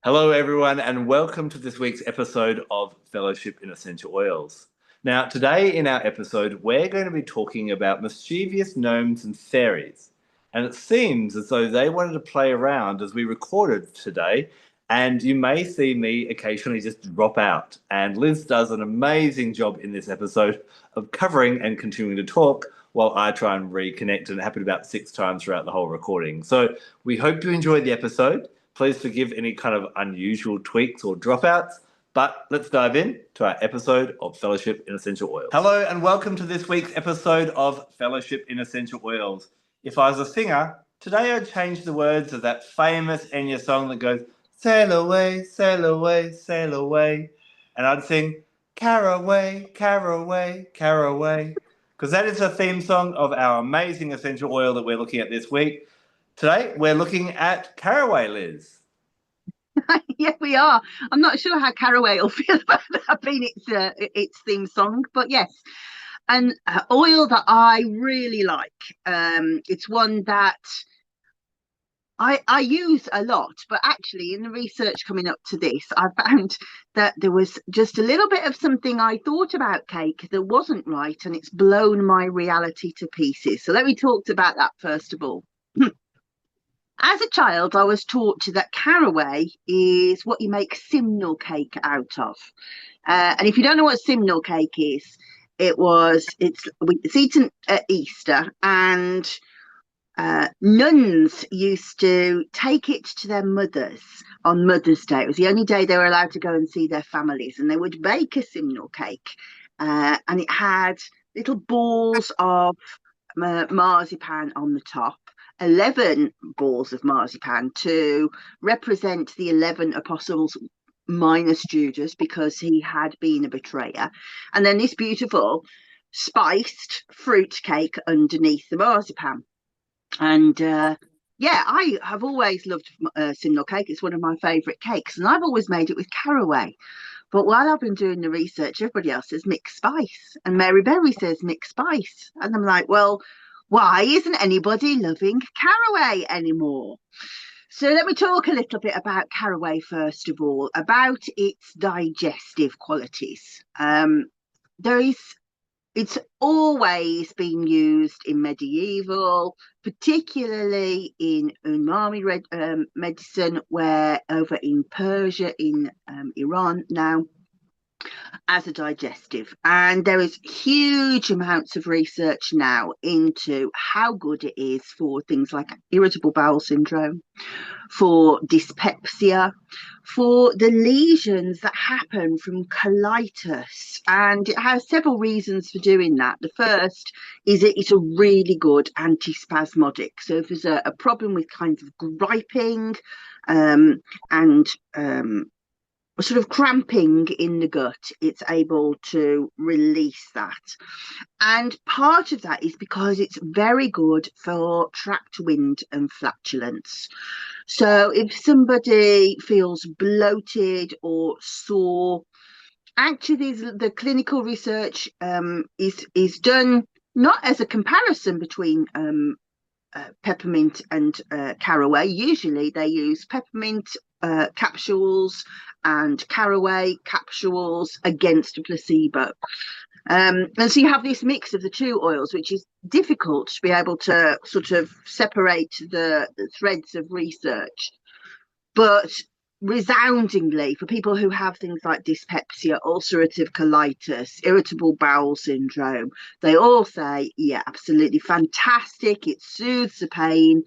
Hello, everyone, and welcome to this week's episode of Fellowship in Essential Oils. Now, today in our episode, we're going to be talking about mischievous gnomes and fairies. And it seems as though they wanted to play around as we recorded today, and you may see me occasionally just drop out. And Liz does an amazing job in this episode of covering and continuing to talk while I try and reconnect, and it happened about 6 times throughout the whole recording. So we hope you enjoyed the episode. Please forgive any kind of unusual tweaks or dropouts, but let's dive in to our episode of Fellowship in Essential Oils. Hello, and welcome to this week's episode of Fellowship in Essential Oils. If I was a singer, today I'd change the words of that famous Enya song that goes, sail away, sail away, sail away. And I'd sing, Caraway, Caraway, Caraway. Because that is the theme song of our amazing essential oil that we're looking at this week. Today, we're looking at Caraway, Liz. Yeah, we are. I'm not sure how Caraway will feel about that being its theme song, but yes, an oil that I really like. It's one that I use a lot, but actually, in the research coming up to this, I found that there was just a little bit of something I thought about cake that wasn't right, and it's blown my reality to pieces. So let me talk about that first of all. As a child, I was taught that caraway is what you make simnel cake out of. And if you don't know what simnel cake is, it's eaten at Easter, and nuns used to take it to their mothers on Mother's Day. It was the only day they were allowed to go and see their families, and they would bake a simnel cake, and it had little balls of marzipan on the top. 11 balls of marzipan to represent the 11 apostles minus Judas, because he had been a betrayer, and then this beautiful spiced fruit cake underneath the marzipan. And yeah, I have always loved simnel cake. It's one of my favorite cakes, and I've always made it with caraway. But while I've been doing the research, everybody else says mixed spice, and Mary Berry says mixed spice, and I'm like, well, why isn't anybody loving caraway anymore? So let me talk a little bit about caraway first of all, about its digestive qualities. It's always been used in medieval, particularly in umami medicine, where over in Persia, in Iran now, as a digestive. And there is huge amounts of research now into how good it is for things like irritable bowel syndrome, for dyspepsia, for the lesions that happen from colitis. And it has several reasons for doing that. The first is that it's a really good antispasmodic. So if there's a problem with kinds of griping and sort of cramping in the gut, it's able to release that. And part of that is because it's very good for trapped wind and flatulence. So if somebody feels bloated or sore, actually the clinical research is done not as a comparison between peppermint and caraway. Usually they use peppermint capsules and caraway capsules against a placebo. And so you have this mix of the two oils, which is difficult to be able to sort of separate the threads of research. But resoundingly, for people who have things like dyspepsia, ulcerative colitis, irritable bowel syndrome, they all say, yeah, absolutely fantastic. It soothes the pain.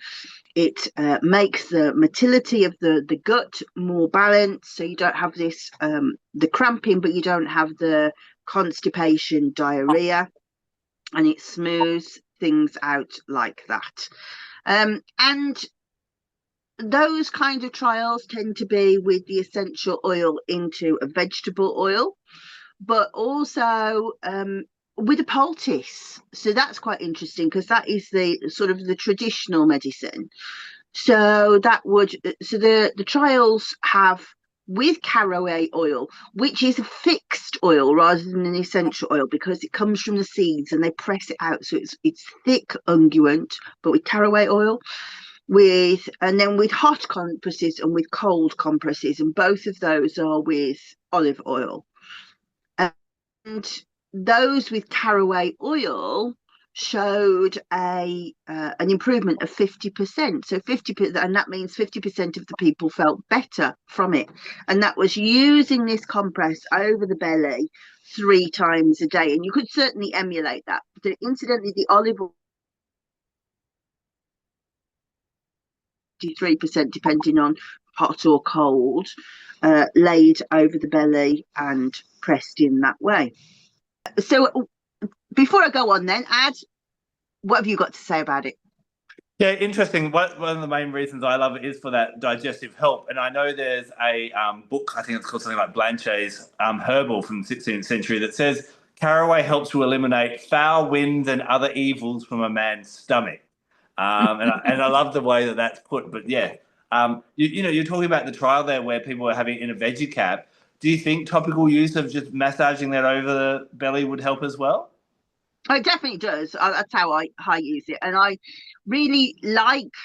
It makes the motility of the gut more balanced, so you don't have this the cramping, but you don't have the constipation, diarrhea, and it smooths things out like that. And those kind of trials tend to be with the essential oil into a vegetable oil, but also with a poultice. So that's quite interesting, because that is the sort of the traditional medicine. So the trials have with caraway oil, which is a fixed oil rather than an essential oil, because it comes from the seeds and they press it out, so it's thick unguent. But with caraway oil, and then with hot compresses and with cold compresses, and both of those are with olive oil. And those with caraway oil showed an improvement of 50%. So 50%, and that means 50% of the people felt better from it. And that was using this compress over the belly 3 times a day. And you could certainly emulate that. But incidentally, the olive oil 53%, depending on hot or cold, laid over the belly and pressed in that way. So before I go on then, what have you got to say about it? Yeah, interesting. One of the main reasons I love it is for that digestive help. And I know there's a book, I think it's called something like Blanchet's Herbal from the 16th century, that says caraway helps to eliminate foul winds and other evils from a man's stomach. And I love the way that that's put. But yeah, you're talking about the trial there where people are having it in a veggie cap. Do you think topical use of just massaging that over the belly would help as well? Oh, it definitely does. That's how I use it. And I really like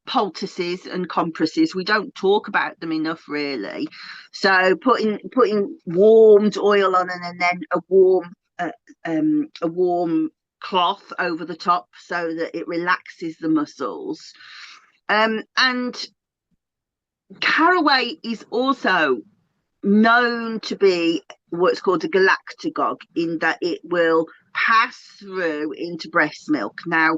poultices and compresses. We don't talk about them enough, really. So putting warmed oil on, and then a warm cloth over the top so that it relaxes the muscles. And caraway is also known to be what's called a galactagogue, in that it will pass through into breast milk. Now,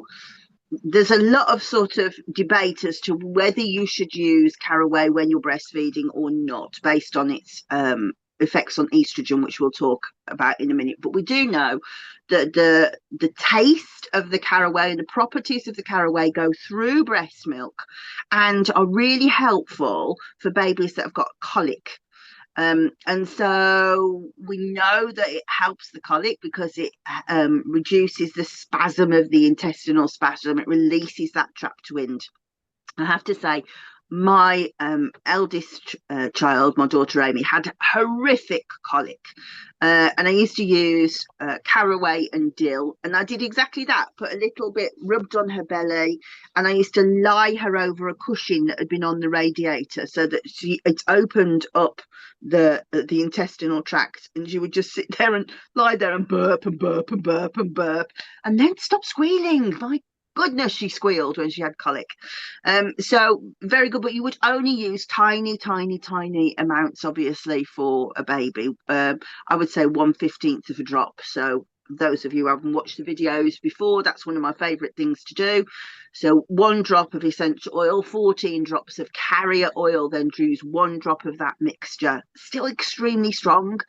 there's a lot of sort of debate as to whether you should use caraway when you're breastfeeding or not, based on its effects on estrogen, which we'll talk about in a minute. But we do know that the taste of the caraway and the properties of the caraway go through breast milk and are really helpful for babies that have got colic. And so we know that it helps the colic because it reduces the spasm of the intestinal spasm. It releases that trapped wind. I have to say, my eldest child, my daughter Amy, had horrific colic. And I used to use caraway and dill. And I did exactly that, put a little bit rubbed on her belly. And I used to lie her over a cushion that had been on the radiator so that it opened up the intestinal tract. And she would just sit there and lie there and burp and burp and burp and burp. And then stop squealing. My goodness, she squealed when she had colic. So very good, but you would only use tiny amounts, obviously, for a baby. I would say 1/15 of a drop. So those of you who haven't watched the videos before, that's one of my favorite things to do. So 1 drop of essential oil, 14 drops of carrier oil, then use 1 drop of that mixture. Still extremely strong,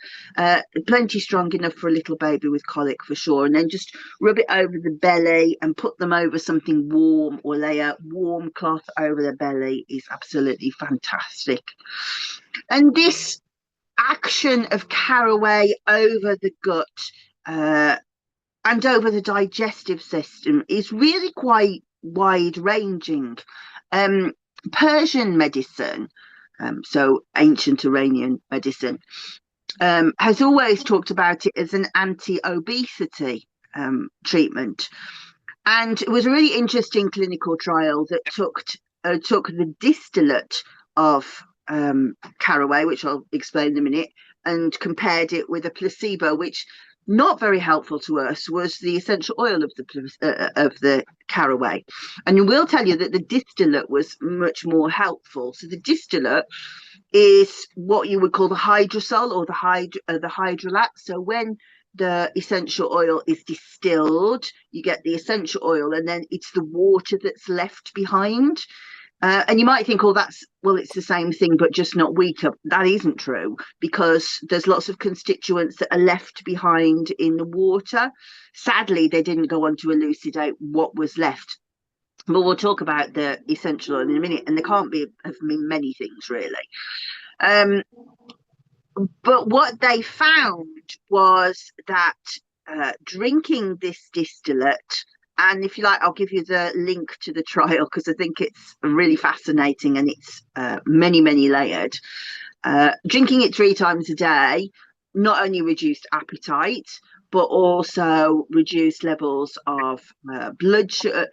plenty strong enough for a little baby with colic for sure. And then just rub it over the belly and put them over something warm, or lay a warm cloth over the belly is absolutely fantastic. And this action of caraway over the gut and over the digestive system is really quite wide ranging. Persian medicine, so ancient Iranian medicine, has always talked about it as an anti-obesity treatment. And it was a really interesting clinical trial that took the distillate of caraway, which I'll explain in a minute, and compared it with a placebo, which, not very helpful to us, was the essential oil of the caraway. And I will tell you that the distillate was much more helpful. So the distillate is what you would call the hydrosol, or the hydrolat. So when the essential oil is distilled, you get the essential oil, and then it's the water that's left behind. And you might think, it's the same thing, but just not weaker. That isn't true, because there's lots of constituents that are left behind in the water. Sadly, they didn't go on to elucidate what was left. But we'll talk about the essential oil in a minute, and there can't have been many things, really. But what they found was that drinking this distillate, and if you like, I'll give you the link to the trial because I think it's really fascinating, and it's many layered. Drinking it 3 times a day not only reduced appetite, but also reduced levels of blood sugar,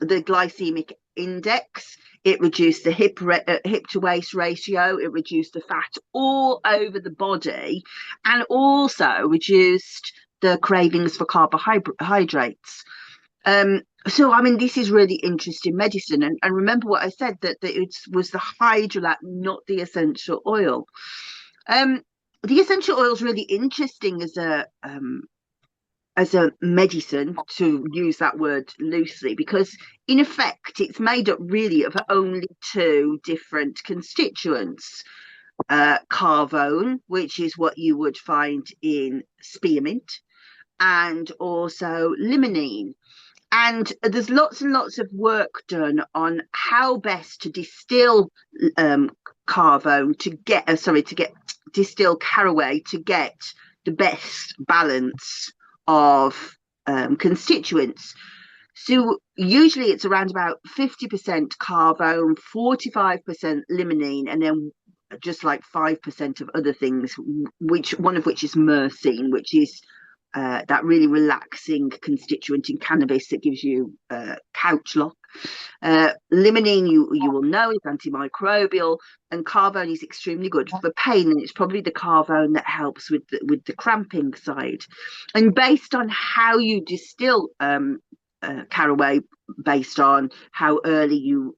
the glycemic index. It reduced the hip to waist ratio. It reduced the fat all over the body, and also reduced the cravings for carbohydrates. So, I mean, this is really interesting medicine. And remember what I said, that it was the hydrolat, not the essential oil. The essential oil is really interesting as a medicine, to use that word loosely, because in effect it's made up really of only two different constituents. Carvone, which is what you would find in spearmint, and also limonene. And there's lots and lots of work done on how best to distill carvone to get distill caraway to get the best balance of constituents. So usually it's around about 50% carvone, 45% limonene, and then just like 5% of other things, which one of which is myrcene, which is that really relaxing constituent in cannabis that gives you couch lock. Limonene, you will know, is antimicrobial, and carvone is extremely good for pain, and it's probably the carvone that helps with the cramping side. And based on how you distill caraway, based on how early you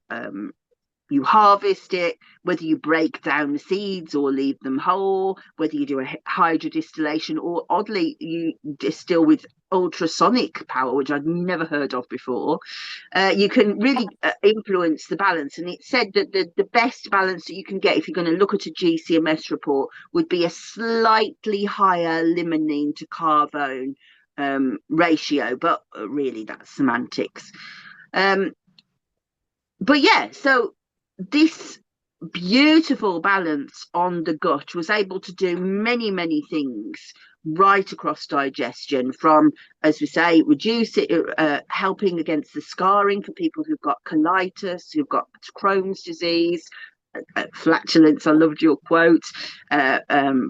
harvest it, whether you break down the seeds or leave them whole, whether you do a hydrodistillation, or oddly you distill with ultrasonic power, which I'd never heard of before, you can really influence the balance. And it said that the best balance that you can get, if you're going to look at a GCMS report, would be a slightly higher limonene to carvone ratio, but really that's semantics. But yeah, so this beautiful balance on the gut was able to do many, many things right across digestion, from, as we say, reduce it, helping against the scarring for people who've got colitis, who've got Crohn's disease, flatulence, I loved your quote,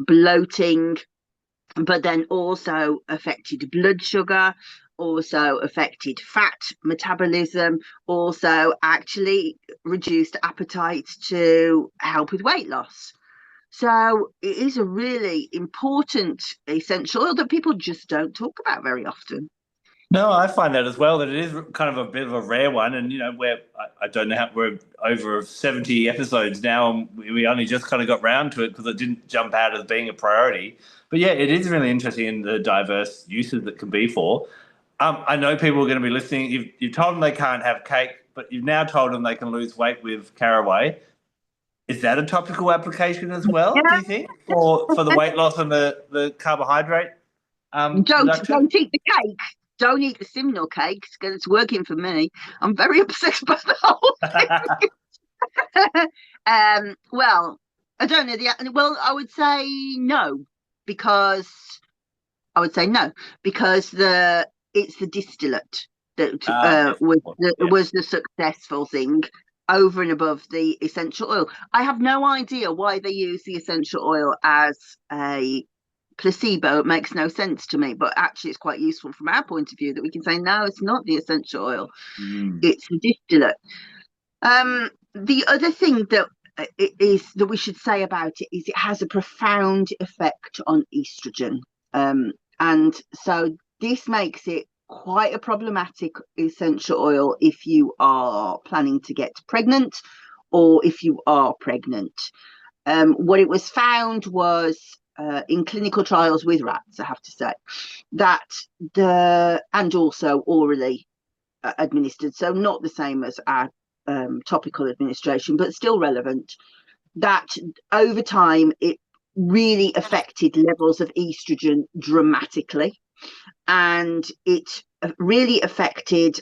bloating, but then also affected blood sugar, also affected fat metabolism, also actually reduced appetite to help with weight loss. So it is a really important essential oil that people just don't talk about very often. No, I find that as well, that it is kind of a bit of a rare one. And, I don't know how, we're over 70 episodes now, and we only just kind of got round to it because it didn't jump out as being a priority. But yeah, it is really interesting in the diverse uses that can be for. I know people are going to be listening. You've told them they can't have cake, but you've now told them they can lose weight with caraway. Is that a topical application as well, do you think, for the weight loss and the carbohydrate reduction? Don't eat the cake. Don't eat the Simnel cakes, because it's working for me. I'm very obsessed by the whole thing. Well, I don't know. Well, I would say no, because it's the distillate that was the successful thing over and above the essential oil. I have no idea why they use the essential oil as a placebo. It makes no sense to me, but actually it's quite useful from our point of view that we can say, no, it's not the essential oil, it's the distillate. The other thing that we should say about it is it has a profound effect on estrogen, and so this makes it quite a problematic essential oil if you are planning to get pregnant, or if you are pregnant. What it was found was, in clinical trials with rats, I have to say, that and also orally administered, so not the same as our topical administration, but still relevant, that over time it really affected levels of estrogen dramatically, and it really affected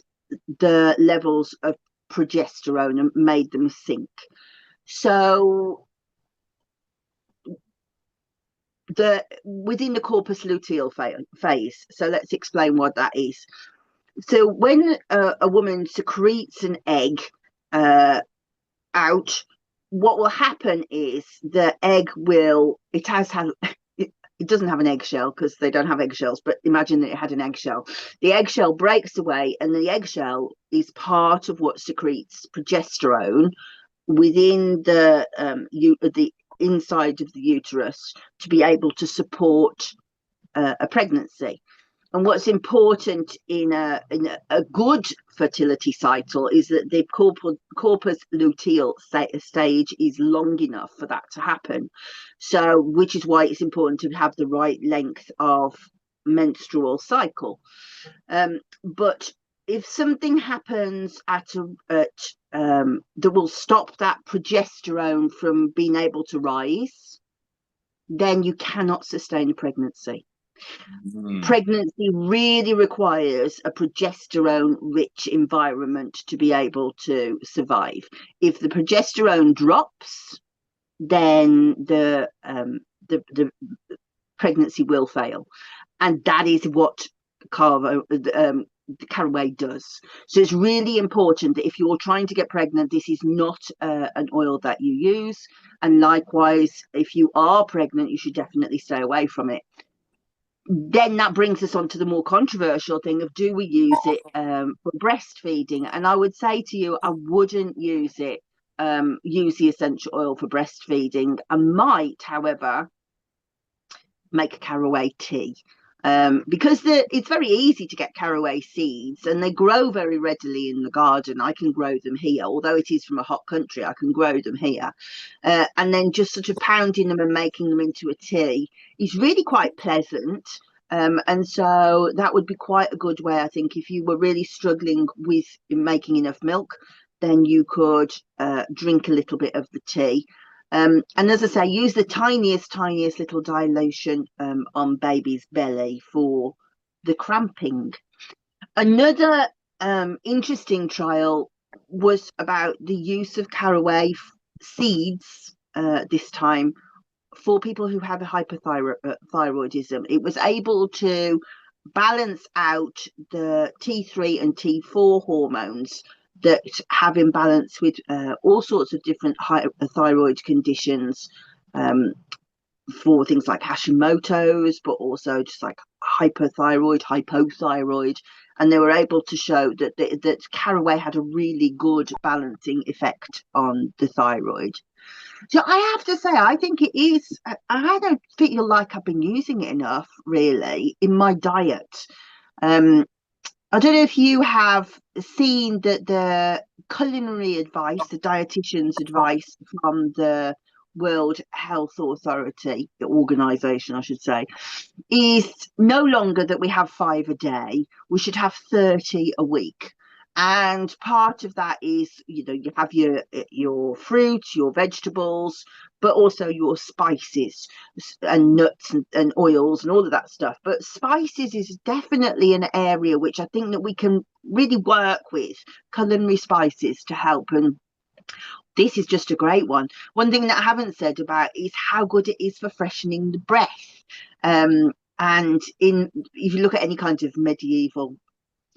the levels of progesterone and made them sink. So within the corpus luteal phase, so let's explain what that is. So when a woman secretes an egg out, what will happen is the egg will, it it doesn't have an eggshell because they don't have eggshells, but imagine that it had an eggshell. The eggshell breaks away, and the eggshell is part of what secretes progesterone within the inside of the uterus to be able to support a pregnancy. And what's important in a good fertility cycle is that the corpus luteal stage is long enough for that to happen. So, which is why it's important to have the right length of menstrual cycle. But if something happens that will stop that progesterone from being able to rise, then you cannot sustain a pregnancy. Pregnancy really requires a progesterone rich environment to be able to survive. If the progesterone drops, then the pregnancy will fail, and that is what Caraway does. So it's really important that if you're trying to get pregnant, this is not an oil that you use, and likewise, if you are pregnant, you should definitely stay away from it. Then that brings us on to the more controversial thing of, do we use it for breastfeeding? And I would say to you, I wouldn't use it, use the essential oil for breastfeeding. I might, however, make a caraway tea. Because it's very easy to get caraway seeds, and they grow very readily in the garden. I can grow them here, although it is from a hot country, I can grow them here. And then just sort of pounding them and making them into a tea is really quite pleasant. And so that would be quite a good way, I think, if you were really struggling with making enough milk, then you could drink a little bit of the tea. And as I say, use the tiniest little dilution on baby's belly for the cramping. Another interesting trial was about the use of caraway seeds this time for people who have a hypothyroidism. It was able to balance out the T3 and T4 hormones that have imbalance with all sorts of different thyroid conditions, for things like Hashimoto's, but also just like hypothyroid. And they were able to show that caraway had a really good balancing effect on the thyroid. So I have to say, I think it is, I don't feel like I've been using it enough, really, in my diet. I don't know if you have seen that the culinary advice, the dietitian's advice from the World Health Authority, the organisation, I should say, is no longer that we have 5 a day. We should have 30 a week. And part of that is, you have your fruits, your vegetables, but also your spices and nuts and oils and all of that stuff. But spices is definitely an area which I think that we can really work with, culinary spices, to help. And this is just a great one. One thing that I haven't said about is how good it is for freshening the breath. And if you look at any kind of medieval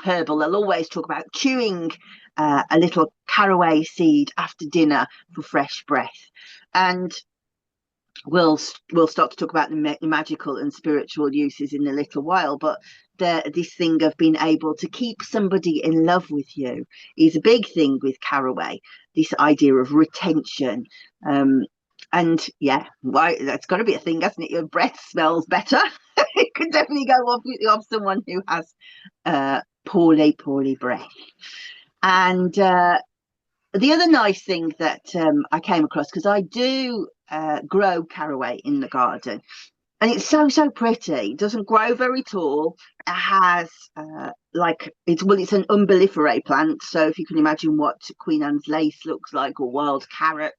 herbal, they'll always talk about chewing a little caraway seed after dinner for fresh breath. And we'll start to talk about the magical and spiritual uses in a little while, but this thing of being able to keep somebody in love with you is a big thing with caraway, this idea of retention. And yeah, why, that's got to be a thing, hasn't it? Your breath smells better. It could definitely go off someone who has poorly breath. And the other nice thing that I came across, because I do grow caraway in the garden, and it's so pretty. It doesn't grow very tall. It has it's an umbelliferae plant. So if you can imagine what Queen Anne's lace looks like, or wild carrot,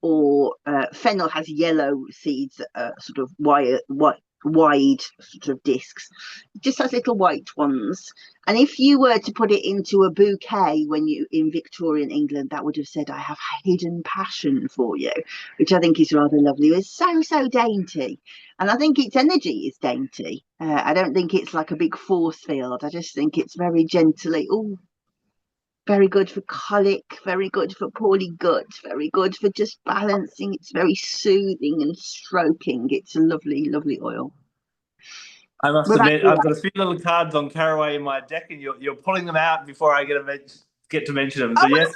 or fennel has yellow seeds, sort of wide sort of discs. It just has little white ones. And if you were to put it into a bouquet when you in Victorian England, that would have said, "I have hidden passion for you," which I think is rather lovely. It's so dainty, and I think its energy is dainty. I don't think it's like a big force field. I just think it's very gently, very good for colic, very good for poorly gut, very good for just balancing. It's very soothing and stroking. It's a lovely oil. I must What about admit, you? I've got a few little cards on Caraway in my deck, and you're pulling them out before I get to mention them. So Oh, yes,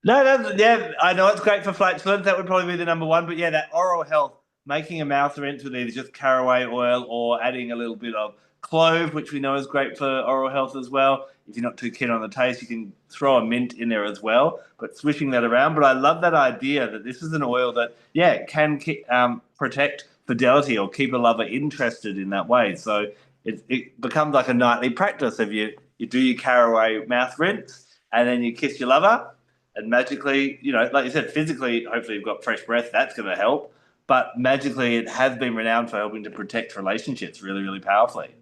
no, no, yeah, I know it's great for flatulence. That would probably be the number one. But yeah, that oral health, making a mouth rinse with either just caraway oil or adding a little bit of clove, which we know is great for oral health as well. If you're not too keen on the taste, you can throw a mint in there as well. But swishing that around. But I love that idea that this is an oil that, yeah, can protect fidelity or keep a lover interested in that way. So it becomes like a nightly practice. If you do your caraway mouth rinse and then you kiss your lover and magically, like you said, physically, hopefully you've got fresh breath. That's going to help. But magically, it has been renowned for helping to protect relationships really, really powerfully.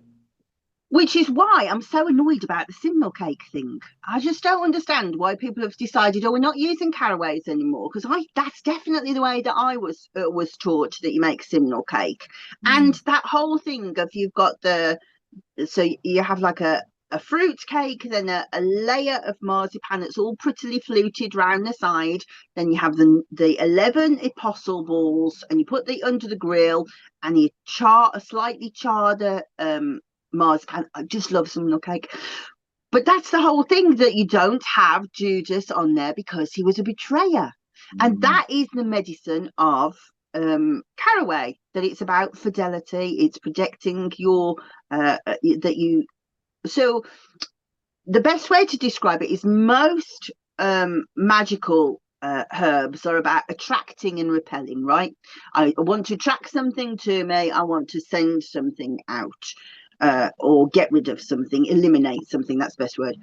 Which is why I'm so annoyed about the simnel cake thing. I just don't understand why people have decided, oh, we're not using caraways anymore. Because that's definitely the way that I was taught that you make simnel cake. And Mm. that whole thing of you've got so you have like a fruit cake, then a layer of marzipan that's all prettily fluted round the side. Then you have the 11 apostle balls, and you put the under the grill, and you char a slightly charred marzipan. I just love some cake. But that's the whole thing, that you don't have Judas on there because he was a betrayer. And Mm. that is the medicine of caraway, that it's about fidelity, it's protecting your that you so the best way to describe it is most magical herbs are about attracting and repelling, right? I want to attract something to me, I want to send something out, or get rid of something, eliminate something. That's the best word.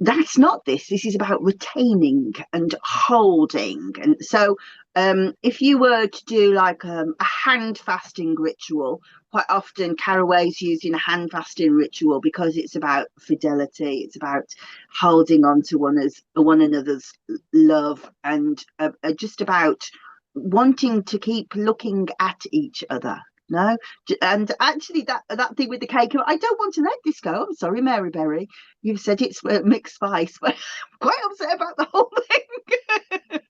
That's not this. This is about retaining and holding. And so, if you were to do like a hand fasting ritual, quite often caraway's used in a hand fasting ritual because it's about fidelity. It's about holding on to one another's love, and just about wanting to keep looking at each other. No, and actually, that thing with the cake, I don't want to let this go. I'm sorry, Mary Berry. You've said it's mixed spice, but I'm quite upset about the whole thing.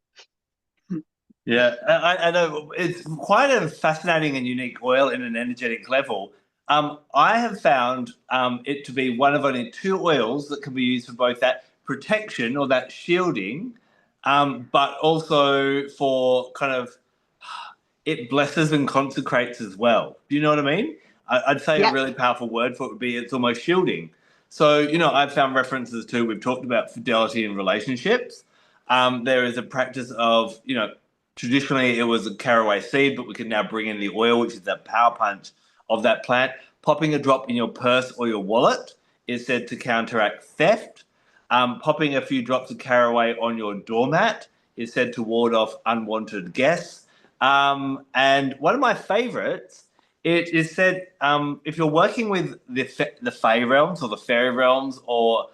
Yeah, I know it's quite a fascinating and unique oil in an energetic level. I have found it to be one of only two oils that can be used for both that protection or that shielding, but also for kind of it blesses and consecrates as well. Do you know what I mean? I'd say a Yeah, really powerful word for it would be it's almost shielding. So, I've found references to, we've talked about fidelity in relationships. There is a practice of, traditionally it was a caraway seed, but we can now bring in the oil, which is that power punch of that plant. Popping a drop in your purse or your wallet is said to counteract theft. Popping a few drops of caraway on your doormat is said to ward off unwanted guests. And one of my favorites, it is said if you're working with the Fey realms or the fairy realms or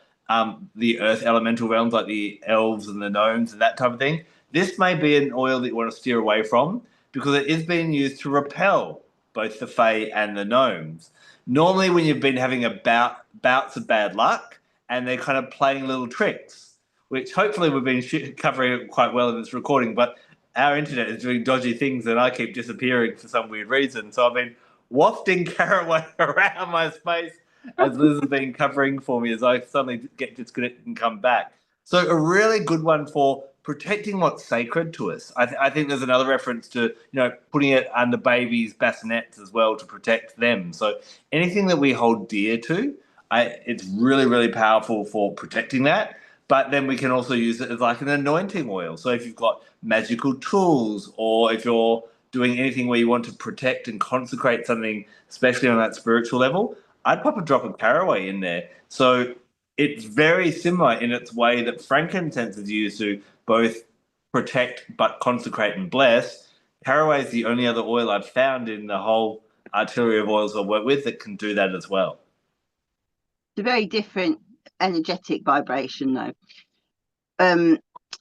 the earth elemental realms like the elves and the gnomes and that type of thing, this may be an oil that you want to steer away from because it is being used to repel both the Fey and the gnomes. Normally, when you've been having bouts of bad luck and they're kind of playing little tricks, which hopefully we've been covering quite well in this recording, but our internet is doing dodgy things and I keep disappearing for some weird reason. So I've been wafting caraway around my space as Liz has been covering for me as I suddenly get disconnected and come back. So a really good one for protecting what's sacred to us. I think there's another reference to putting it under babies' bassinets as well to protect them. So anything that we hold dear to, it's really really powerful for protecting that. But then we can also use it as like an anointing oil. So if you've got magical tools or if you're doing anything where you want to protect and consecrate something, especially on that spiritual level, I'd pop a drop of caraway in there. So it's very similar in its way that frankincense is used to both protect but consecrate and bless. Caraway is the only other oil I've found in the whole artillery of oils I work with that can do that as well. it's a very different energetic vibration, though.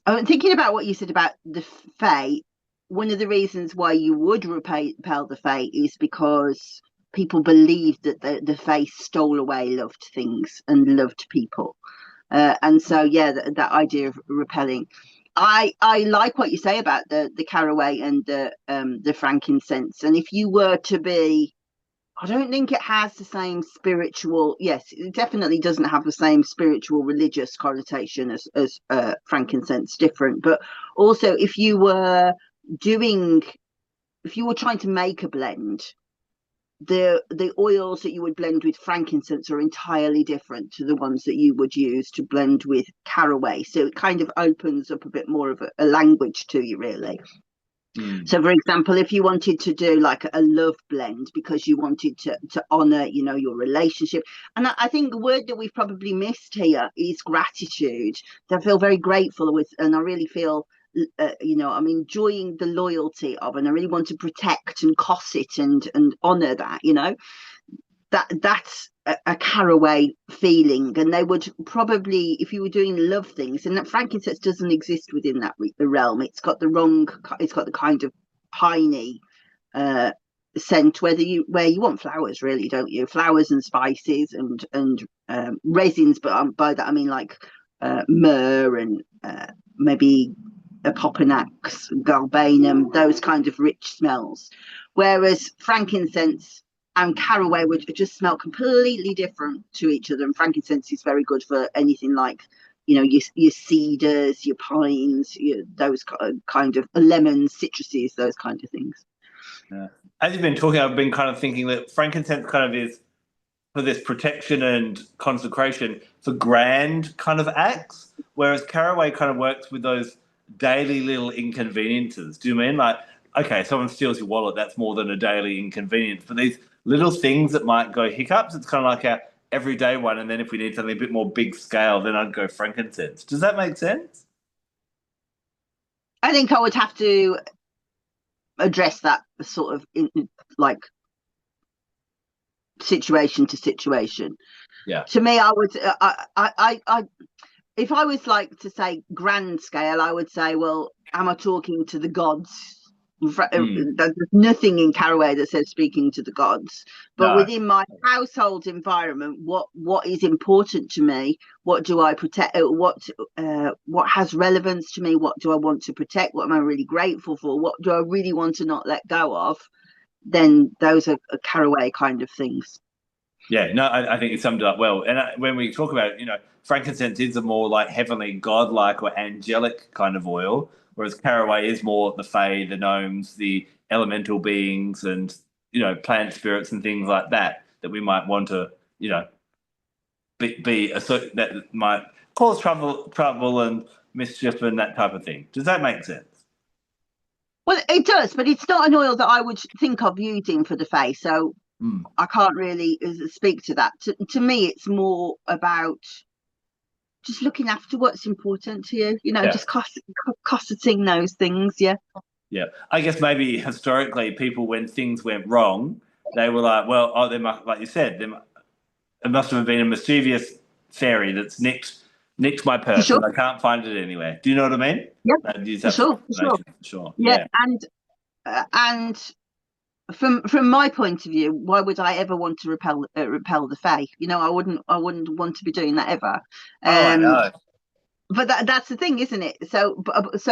I'm thinking about what you said about the Fae. One of the reasons why you would repel the Fae is because people believed that the Fae stole away loved things and loved people. And so, yeah, that idea of repelling. I like what you say about the caraway and the frankincense. And if you were to be I don't think it has the same spiritual. Yes, it definitely doesn't have the same spiritual religious connotation as frankincense. Different, but also doing, if you were trying to make a blend, the oils that you would blend with frankincense are entirely different to the ones that you would use to blend with caraway. So it kind of opens up a bit more of a language to you, really. So, for example, if you wanted to do like a love blend because you wanted to honor, your relationship, and I think the word that we've probably missed here is gratitude. I feel very grateful with, and I really feel, I'm enjoying the loyalty of, and I really want to protect and cosset and honor that, that's a caraway feeling. And they would probably, if you were doing love things, and that frankincense doesn't exist within that realm. It's got the kind of piney scent, where you want flowers, really, don't you? Flowers and spices and resins, but by that I mean like myrrh and maybe opopanax, galbanum, those kind of rich smells. Whereas frankincense and caraway would just smell completely different to each other. And frankincense is very good for anything like, your cedars, your pines, those kind of lemons, citruses, those kind of things. Yeah. As you've been talking, I've been kind of thinking that frankincense kind of is for this protection and consecration for grand kind of acts, whereas caraway kind of works with those daily little inconveniences. Do you mean like, okay, someone steals your wallet, that's more than a daily inconvenience, but these little things that might go hiccups, it's kind of like our everyday one. And then if we need something a bit more big scale, then I'd go frankincense. Does that make sense? I think I would have to address that sort of like situation to situation. Yeah. To me, I would, if I was like to say grand scale, I would say, well, am I talking to the gods? There's nothing in caraway that says speaking to the gods, but No. within my household environment, what is important to me? What do I protect? What has relevance to me? What do I want to protect? What am I really grateful for? What do I really want to not let go of? Then those are caraway kind of things. Yeah, no, I think you summed it up well. And when we talk about, frankincense is a more like heavenly, godlike, or angelic kind of oil, whereas caraway is more the fae, the gnomes, the elemental beings, and plant spirits and things like that that we might want to, that might cause trouble and mischief and that type of thing. Does that make sense? Well, it does, but it's not an oil that I would think of using for the face. So I can't really speak to that. To me, it's more about just looking after what's important to you, just cosseting those things. Yeah. Yeah. I guess maybe historically, people, when things went wrong, they were like, well, oh, there must, like you said, it must have been a mischievous fairy that's nicked my For purse sure. and I can't find it anywhere. Do you know what I mean? Yeah. I'd use For that sure. For sure. for sure. Yeah. Yeah. And from my point of view, why would I ever want to repel the fae? I wouldn't want to be doing that ever. Oh, I know. But that's the thing, isn't it? So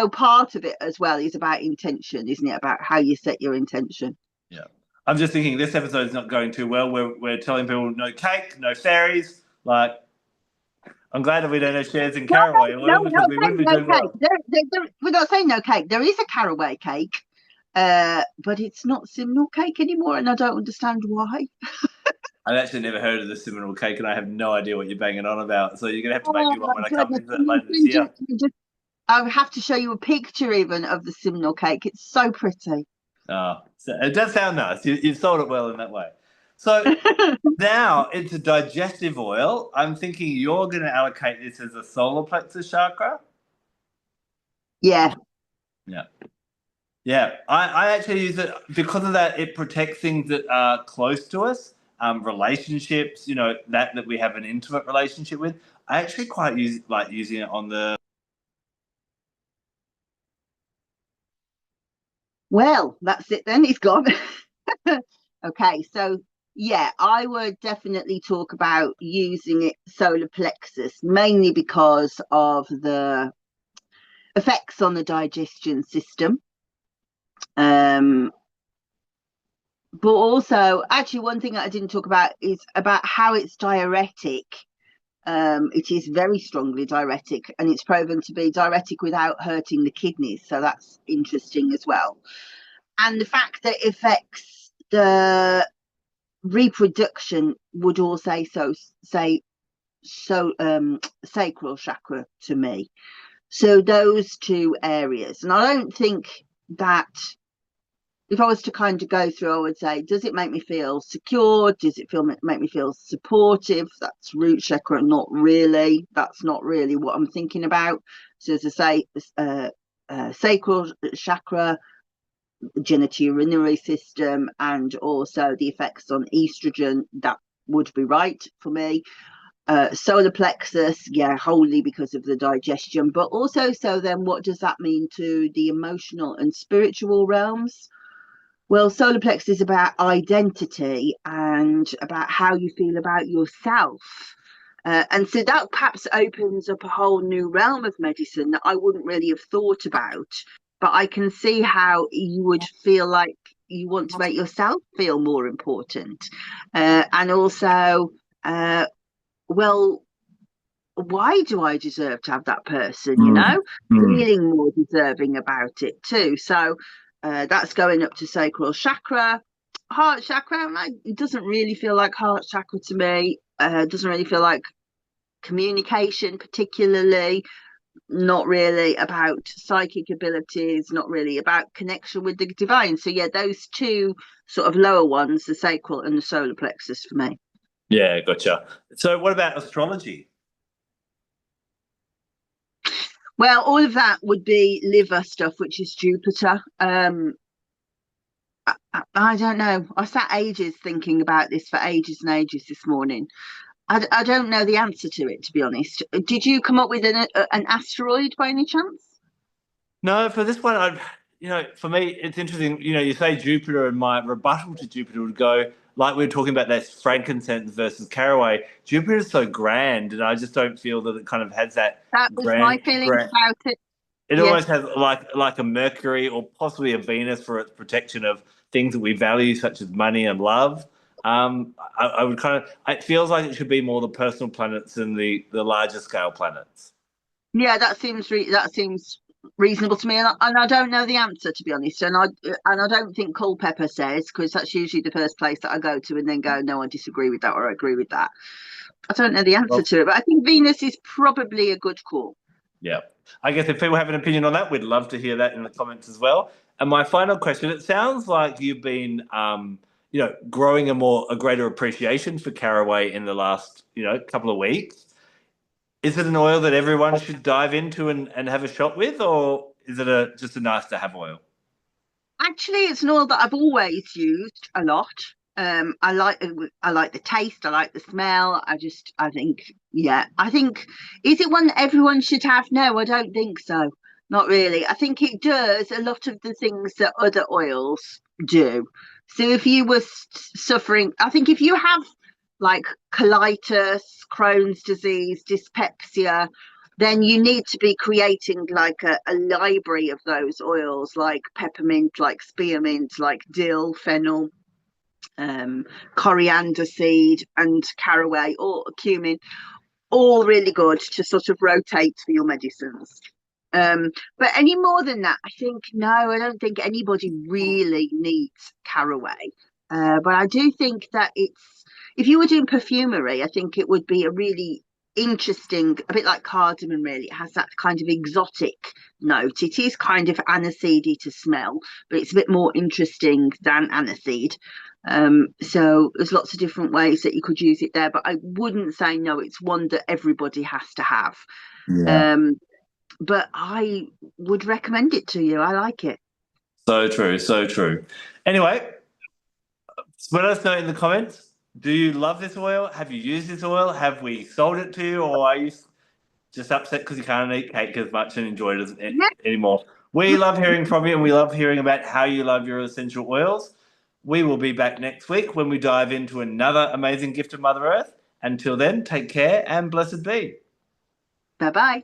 part of it as well is about intention, isn't it? About how you set your intention. Yeah. I'm just thinking this episode is not going too well. We're telling people no cake, no fairies. Like, I'm glad that we don't have shares in caraway oil because we would be no doing cake. well. We're not saying no cake. There is a caraway cake, but it's not Simnel cake anymore, and I don't understand why. I've actually never heard of the Seminole cake, and I have no idea what you're banging on about. So you're gonna have to make Oh me one my when I come goodness! visit later this year. I have to show you a picture even of the Simnel cake. It's so pretty. Oh, so it does sound nice. You've sold it well in that way. So now it's a digestive oil. I'm thinking you're going to allocate this as a solar plexus chakra. Yeah. Yeah. Yeah. I actually use it because of that. It protects things that are close to us, relationships, that we have an intimate relationship with. I actually quite like using it on the. Well, that's it then. He's gone. Okay, so yeah, I would definitely talk about using it solar plexus, mainly because of the effects on the digestion system. but also, actually, one thing that I didn't talk about is about how it's diuretic. It is very strongly diuretic, and it's proven to be diuretic without hurting the kidneys. So that's interesting as well. And the fact that it affects the reproduction would also sacral chakra to me. So those two areas, and I don't think that if I was to kind of go through, I would say, does it make me feel secure? Does it make me feel supportive? That's root chakra, not really. That's not really what I'm thinking about. So as I say, sacral chakra, genitourinary system, and also the effects on estrogen, that would be right for me. Solar plexus, yeah, wholly because of the digestion, but also, so then what does that mean to the emotional and spiritual realms? Well, solar plexus is about identity and about how you feel about yourself. And so that perhaps opens up a whole new realm of medicine that I wouldn't really have thought about. But I can see how you would feel like you want to make yourself feel more important. And also, well, why do I deserve to have that person, Mm. Mm. feeling more deserving about it too. So that's going up to sacral chakra. Heart chakra, like, it doesn't really feel like heart chakra to me. Doesn't really feel like communication particularly, not really about psychic abilities, not really about connection with the divine. So yeah, those two sort of lower ones, the sacral and the solar plexus for me. Yeah, gotcha. So what about astrology? Well, all of that would be liver stuff, which is Jupiter. I don't know. I sat ages thinking about this for ages and ages this morning. I don't know the answer to it, to be honest. Did you come up with an asteroid by any chance? No, for this one, for me, it's interesting. You say Jupiter, and my rebuttal to Jupiter would go like we were talking about that frankincense versus Caraway. Jupiter is so grand, and I just don't feel that it kind of has that That was my feelings grand. about it. It Yeah, almost has like a Mercury or possibly a Venus for its protection of things that we value, such as money and love. I would kind of. It feels like it should be more the personal planets than the larger scale planets. yeah, that seems reasonable to me, and I don't know the answer, to be honest. And I don't think Culpeper says, because that's usually the first place that I go to and then go, no, I disagree with that or I agree with that. I don't know the answer Well, to it, but I think Venus is probably a good call. yeah. I guess if people have an opinion on that, we'd love to hear that in the comments as well. And my final question, it sounds like you've been growing a greater appreciation for Caraway in the last, couple of weeks. Is it an oil that everyone should dive into and have a shot with, or is it just a nice to have oil? Actually, it's an oil that I've always used a lot. I like the taste, I like the smell. I think, yeah, I think, is it one that everyone should have? No, I don't think so. Not really. I think it does a lot of the things that other oils do. So if you were suffering, I think if you have like colitis, Crohn's disease, dyspepsia, then you need to be creating like a library of those oils, like peppermint, like spearmint, like dill, fennel, coriander seed, and caraway or cumin, all really good to sort of rotate for your medicines. But any more than that, I think no, I don't think anybody really needs caraway. But I do think that if you were doing perfumery, I think it would be a really interesting, a bit like cardamom, really. It has that kind of exotic note. It is kind of aniseedy to smell, but it's a bit more interesting than aniseed. So there's lots of different ways that you could use it there, but I wouldn't say no, it's one that everybody has to have. Yeah. Um, but I would recommend it to you. I like it. So true, so true. Anyway, let us know in the comments. Do you love this oil? Have you used this oil? Have we sold it to you, or are you just upset because you can't eat cake as much and enjoy it Yeah. anymore? We love hearing from you, and we love hearing about how you love your essential oils. We will be back next week when we dive into another amazing gift of Mother Earth. Until then, take care and blessed be. Bye bye.